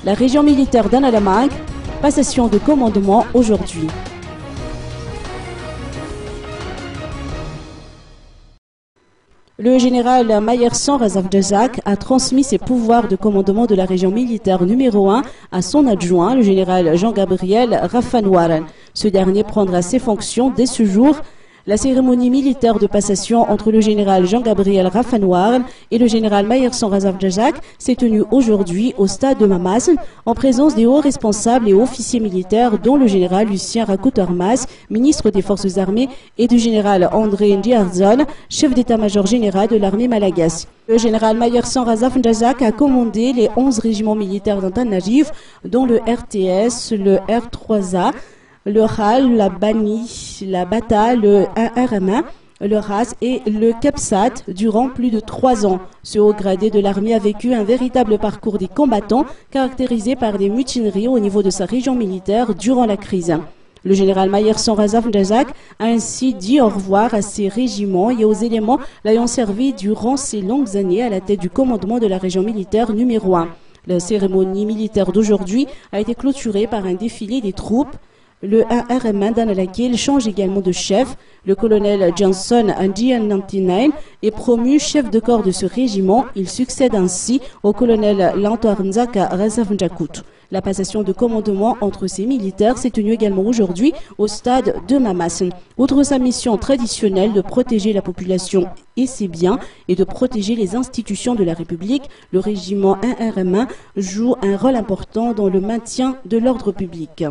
la région militaire d'Analamag. Passation de commandement aujourd'hui. Le général Mayerson Razavjazak a transmis ses pouvoirs de commandement de la région militaire numéro 1 à son adjoint, le général Jean-Gabriel Rafanwaran. Ce dernier prendra ses fonctions dès ce jour. La cérémonie militaire de passation entre le général Jean-Gabriel Rafanwaran et le général Mayerson Razavjazak s'est tenue aujourd'hui au stade de Mamas en présence des hauts responsables et officiers militaires dont le général Lucien Rakoutarmaz, ministre des Forces armées, et du général André Ndiarzon, chef d'état-major général de l'armée malagasy. Le général Mayerson Razavjazak a commandé les 11 régiments militaires d'Antananarivo, dont le RTS, le R3A, le RAL, la BANI, la BATA, le RMA, le RAS et le CAPSAT durant plus de 3 ans. Ce haut gradé de l'armée a vécu un véritable parcours des combattants caractérisé par des mutineries au niveau de sa région militaire durant la crise. Le général Mayerson Razavjazak a ainsi dit au revoir à ses régiments et aux éléments l'ayant servi durant ces longues années à la tête du commandement de la région militaire numéro 1. La cérémonie militaire d'aujourd'hui a été clôturée par un défilé des troupes. Le RMA dans laquelle change également de chef. Le colonel Johnson Ndian99 est promu chef de corps de ce régiment. Il succède ainsi au colonel Lantoarnzaka Razavnjakut. La passation de commandement entre ces militaires s'est tenue également aujourd'hui au stade de Mamas. Outre sa mission traditionnelle de protéger la population et ses biens et de protéger les institutions de la République, le régiment 1 RMA joue un rôle important dans le maintien de l'ordre public.